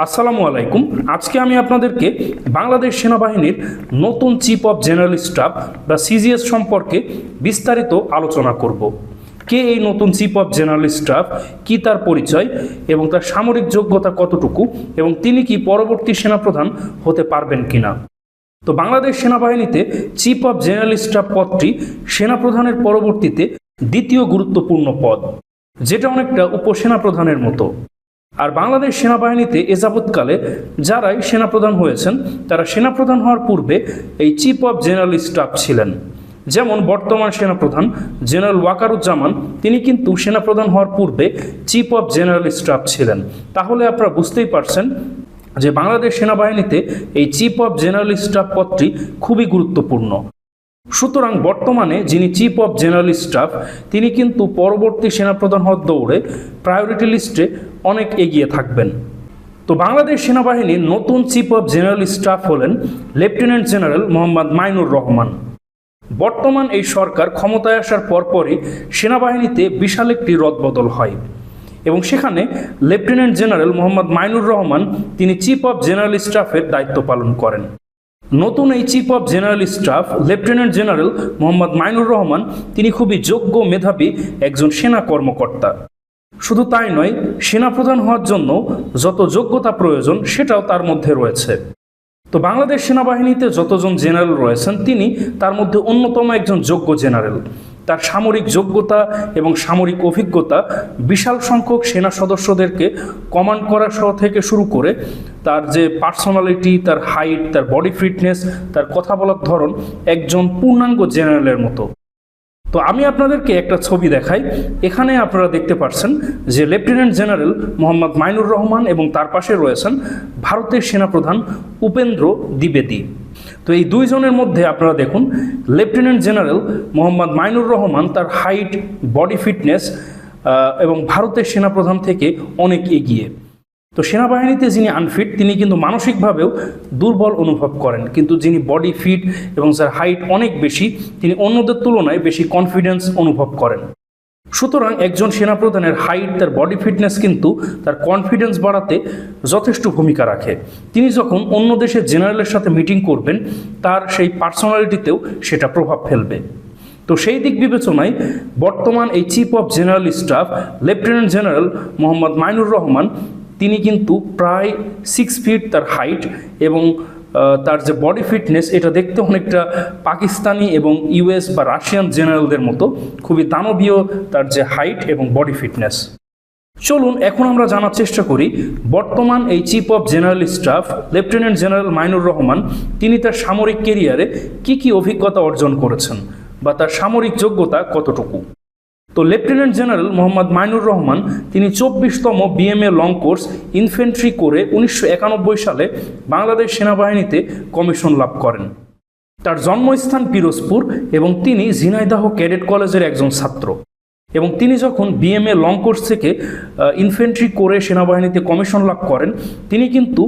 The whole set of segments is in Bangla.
আসসালামু আলাইকুম। আজকে আমি আপনাদেরকে বাংলাদেশ সেনাবাহিনীর নতুন চিফ অফ জেনারেল স্টাফ বা সিজিএস সম্পর্কে বিস্তারিত আলোচনা করব। কে এই নতুন চিফ অফ জেনারেল স্টাফ, কি তার পরিচয় এবং তার সামরিক যোগ্যতা কতটুকু এবং তিনি কি পরবর্তী সেনাপ্রধান হতে পারবেন কিনা। তো বাংলাদেশ সেনাবাহিনীতে চিফ অফ জেনারেল স্টাফ পদটি সেনাপ্রধানের পরবর্তীতে দ্বিতীয় গুরুত্বপূর্ণ পদ, যেটা অনেকটা উপসেনাপ্রধানের মতো। আর বাংলাদেশ সেনাবাহিনীতে এযাবৎকালে যারাই সেনাপ্রধান হয়েছেন তারা সেনাপ্রধান হওয়ার পূর্বে এই চিফ অফ জেনারেল স্টাফ ছিলেন। যেমন বর্তমান সেনাপ্রধান জেনারেল ওয়াকারুজ্জামান, তিনি কিন্তু সেনাপ্রধান হওয়ার পূর্বে চিফ অফ জেনারেল স্টাফ ছিলেন। তাহলে আপনারা বুঝতেই পারছেন যে বাংলাদেশ সেনাবাহিনীতে এই চিফ অফ জেনারেল স্টাফ পদটি খুবই গুরুত্বপূর্ণ। সুতরাং বর্তমানে যিনি চিফ অফ জেনারেল স্টাফ, তিনি কিন্তু পরবর্তী সেনাপ্রধান হওয়ার দৌড়ে প্রায়োরিটি লিস্টে অনেক এগিয়ে থাকবেন। তো বাংলাদেশ সেনাবাহিনীর নতুন চিফ অফ জেনারেল স্টাফ হলেন লেফটেন্যান্ট জেনারেল মোহাম্মদ মাইনুর রহমান। বর্তমান এই সরকার ক্ষমতায় আসার পরপরই সেনাবাহিনীতে বিশাল একটি রদবদল হয় এবং সেখানে লেফটেন্যান্ট জেনারেল মোহাম্মদ মাইনুর রহমান তিনি চিফ অফ জেনারেল স্টাফের দায়িত্ব পালন করেন। নতুন এই chief of general staff lieutenant general Mohammad Mainur Rahman তিনি খুবই যোগ্য, মেধাবী একজন সেনা কর্মকর্তা। শুধু তাই নয়, সেনাপ্রধান হওয়ার জন্য যত যোগ্যতা প্রয়োজন সেটাও তার মধ্যে রয়েছে। তো বাংলাদেশ সেনাবাহিনীতে যতজন জেনারেল রয়েছেন তিনি তার মধ্যে অন্যতম একজন যোগ্য জেনারেল। তার সামরিক যোগ্যতা এবং সামরিক অভিজ্ঞতা বিশাল সংখ্যক সেনা সদস্যদেরকে কমান্ড করা থেকে শুরু করে তার যে পার্সোনালিটি, তার হাইট, তার বডি ফিটনেস, তার কথা বলার ধরন একজন পূর্ণাঙ্গ জেনারেলের মতো। তো আমি আপনাদেরকে একটা ছবি দেখাই। এখানে আপনারা দেখতে পাচ্ছেন যে লেফটেন্যান্ট জেনারেল মোহাম্মদ মাইনুর রহমান এবং তার পাশে রয়েছেন ভারতের সেনাপ্রধান উপেন্দ্র দ্বিবেদী। তো এই দুইজনের মধ্যে আপনারা দেখুন, লেফটেন্যান্ট জেনারেল মোহাম্মদ মাইনুর রহমান তার হাইট, বডি ফিটনেস এবং ভারতের সেনাপ্রধান থেকে অনেক এগিয়ে। তো সেনাবাহিনীতে যিনি আনফিট তিনি কিন্তু মানসিকভাবেও দুর্বল অনুভব করেন, কিন্তু যিনি বডি ফিট এবং যার হাইট অনেক বেশি তিনি অন্যদের তুলনায় বেশি কনফিডেন্স অনুভব করেন। সুতরাং একজন সেনাপ্রধানের হাইট, তার বডি ফিটনেস কিন্তু তার কনফিডেন্স বাড়াতে যথেষ্ট ভূমিকা রাখে। তিনি যখন অন্য দেশের জেনারেলের সাথে মিটিং করবেন তার সেই পার্সোনালিটিতেও সেটা প্রভাব ফেলবে। তো সেই দিক বিবেচনায় বর্তমান এই chief of general staff lieutenant general Mohammad Mainur Rahman তিনি কিন্তু প্রায় 6 ফিট তার হাইট এবং তার যে বডি ফিটনেস এটা দেখতে অনেকটা পাকিস্তানি এবং ইউএস বা রাশিয়ান জেনারেলদের মতো, খুবই দানবীয় তার যে হাইট এবং বডি ফিটনেস। চলুন এখন আমরা জানার চেষ্টা করি বর্তমান এই chief of general staff lieutenant general Mainur Rahman তিনি তার সামরিক কেরিয়ারে কি অভিজ্ঞতা অর্জন করেছেন বা তার সামরিক যোগ্যতা কতটুকু। তো লেফটেন্যান্ট জেনারেল মোহাম্মদ মাইনুর রহমান তিনি 24তম বিএমএ লং কোর্স ইনফেন্ট্রি করে 1991 সালে বাংলাদেশ সেনাবাহিনীতে কমিশন লাভ করেন। তার জন্মস্থান পিরোজপুর এবং তিনি ঝিনাইদহ ক্যাডেট কলেজের একজন ছাত্র। এবং তিনি যখন বিএমএ লং কোর্স থেকে ইনফেন্ট্রি করে সেনাবাহিনীতে কমিশন লাভ করেন তিনি কিন্তু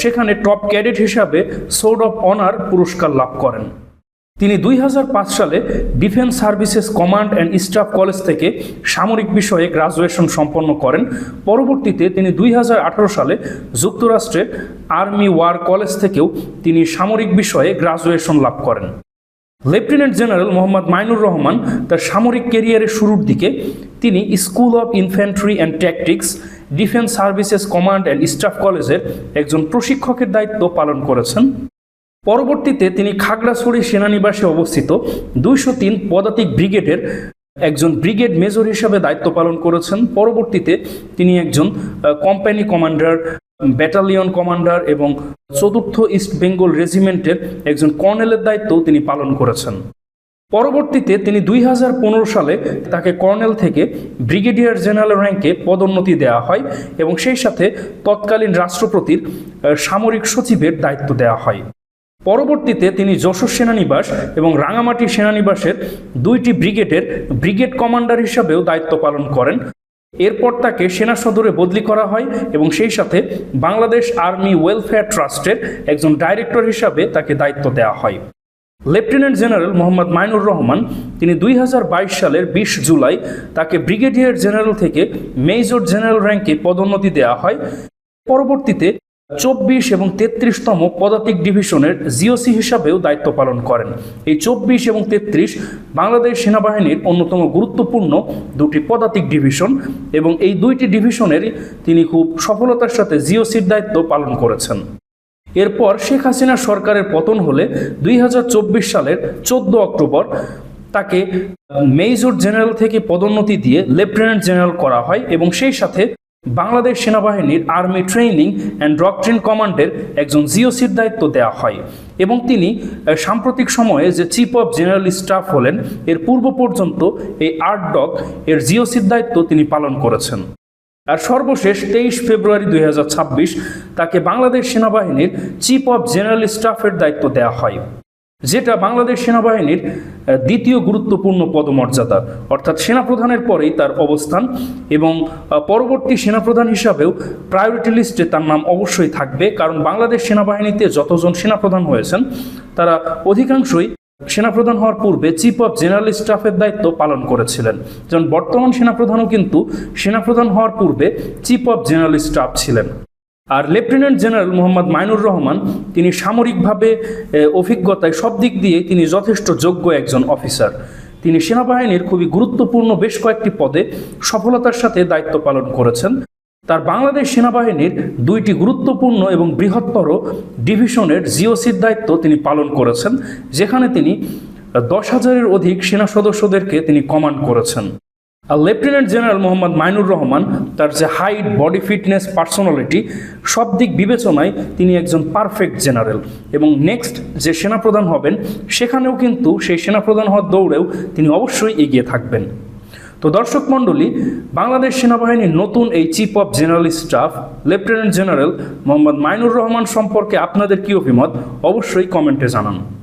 সেখানে টপ ক্যাডেট হিসাবে সোর্ড অফ অনার পুরস্কার লাভ করেন। তিনি 2005 সালে defence services command and staff college থেকে সামরিক বিষয়ে গ্রাজুয়েশন সম্পন্ন করেন। পরবর্তীতে তিনি 2018 সালে যুক্তরাষ্ট্রের আর্মি ওয়ার কলেজ থেকেও তিনি সামরিক বিষয়ে গ্রাজুয়েশন লাভ করেন। লেফটেন্যান্ট জেনারেল মোহাম্মদ মাইনুর রহমান তার সামরিক ক্যারিয়ারের শুরুর দিকে তিনি school of infantry and tactics, defence services command and staff কলেজের একজন প্রশিক্ষকের দায়িত্ব পালন করেছেন। পরবর্তীতে তিনি খাগড়াছড়ি সেনানিবাসে অবস্থিত 203 পদাতিক ব্রিগেডের একজন ব্রিগেড মেজর হিসাবে দায়িত্ব পালন করেছেন। পরবর্তীতে তিনি একজন কোম্পানি কমান্ডার, ব্যাটালিয়ন কমান্ডার এবং 4th ইস্ট বেঙ্গল রেজিমেন্টের একজন কর্নেলের দায়িত্ব তিনি পালন করেছেন। পরবর্তীতে তিনি 2015 সালে তাকে কর্নেল থেকে ব্রিগেডিয়ার জেনারেল র্যাঙ্কে পদোন্নতি দেওয়া হয় এবং সেই সাথে তৎকালীন রাষ্ট্রপতির সামরিক সচিবের দায়িত্ব দেওয়া হয়। পরবর্তীতে তিনি যশোর সেনানিবাস এবং রাঙামাটি সেনানিবাসের 2টি ব্রিগেডের ব্রিগেড কমান্ডার হিসাবেও দায়িত্ব পালন করেন। এরপর তাকে সেনা সদরে বদলি করা হয় এবং সেই সাথে বাংলাদেশ আর্মি ওয়েলফেয়ার ট্রাস্টের একজন ডাইরেক্টর হিসাবে তাকে দায়িত্ব দেওয়া হয়। লেফটেন্যান্ট জেনারেল মোহাম্মদ মাইনুর রহমান তিনি 2022 সালের 20 জুলাই তাকে ব্রিগেডিয়ার জেনারেল থেকে মেজর জেনারেল র্যাঙ্কে পদোন্নতি দেওয়া হয়। পরবর্তীতে 24 এবং 33তম পদাতিক ডিভিশনের জিওসি হিসাবেও দায়িত্ব পালন করেন। এই 24 এবং 33 বাংলাদেশ সেনাবাহিনীর অন্যতম গুরুত্বপূর্ণ দুটি পদাতিক ডিভিশন এবং এই দুইটি ডিভিশনের তিনি খুব সফলতার সাথে জিওসির দায়িত্ব পালন করেছেন। এরপর শেখ হাসিনা সরকারের পতন হলে 2024 সালের 14 অক্টোবর তাকে মেজর জেনারেল থেকে পদোন্নতি দিয়ে লেফটেন্যান্ট জেনারেল করা হয় এবং সেই সাথে বাংলাদেশ সেনাবাহিনীর আর্মি ট্রেনিং অ্যান্ড ডক্ট্রিন কমান্ডের একজন জিওসির দায়িত্ব দেওয়া হয় এবং তিনি সাম্প্রতিক সময়ে যে চিফ অফ জেনারেল স্টাফ হলেন এর পূর্ব পর্যন্ত এই আরডক এর জিওসির দায়িত্ব তিনি পালন করেছেন। আর সর্বশেষ 23 ফেব্রুয়ারি 2026 তাকে বাংলাদেশ সেনাবাহিনীর চিফ অফ জেনারেল স্টাফের দায়িত্ব দেওয়া হয়, যেটা বাংলাদেশ সেনাবাহিনীর দ্বিতীয় গুরুত্বপূর্ণ পদমর্যাদা, অর্থাৎ সেনাপ্রধানের পরেই তার অবস্থান এবং পরবর্তী সেনাপ্রধান হিসাবেও প্রায়োরিটি লিস্টে তার নাম অবশ্যই থাকবে, কারণ বাংলাদেশ সেনাবাহিনীতে যতজন সেনাপ্রধান হয়েছেন তারা অধিকাংশই সেনাপ্রধান হওয়ার পূর্বে চিফ অফ জেনারেল স্টাফের দায়িত্ব পালন করেছিলেন। যেমন বর্তমান সেনাপ্রধানও কিন্তু সেনাপ্রধান হওয়ার পূর্বে চিফ অফ জেনারেল স্টাফ ছিলেন। আর লেফটেন্যান্ট জেনারেল মোহাম্মদ মাইনুর রহমান তিনি সামরিকভাবে অভিজ্ঞতায় সব দিক দিয়ে তিনি যথেষ্ট যোগ্য একজন অফিসার। তিনি সেনাবাহিনীর খুবই গুরুত্বপূর্ণ বেশ কয়েকটি পদে সফলতার সাথে দায়িত্ব পালন করেছেন। তার বাংলাদেশ সেনাবাহিনীর দুইটি গুরুত্বপূর্ণ এবং বৃহত্তর ডিভিশনের জিওসির দায়িত্ব তিনি পালন করেছেন, যেখানে তিনি 10,000-এর অধিক সেনা সদস্যদেরকে তিনি কমান্ড করেছেন। আর লেফটেন্যান্ট জেনারেল মোহাম্মদ মাইনুর রহমান তার যে হাইট, বডি ফিটনেস, পার্সোনালিটি সব দিক বিবেচনায় তিনি একজন পারফেক্ট জেনারেল এবং নেক্সট যে সেনাপ্রধান হবেন সেখানেও কিন্তু সেই সেনাপ্রধান হওয়ার দৌড়েও তিনি অবশ্যই এগিয়ে থাকবেন। তো দর্শক মণ্ডলী, বাংলাদেশ সেনাবাহিনীর নতুন এই chief of general staff lieutenant general Mohammad Mainur Rahman সম্পর্কে আপনাদের কী অভিমত অবশ্যই কমেন্টে জানান।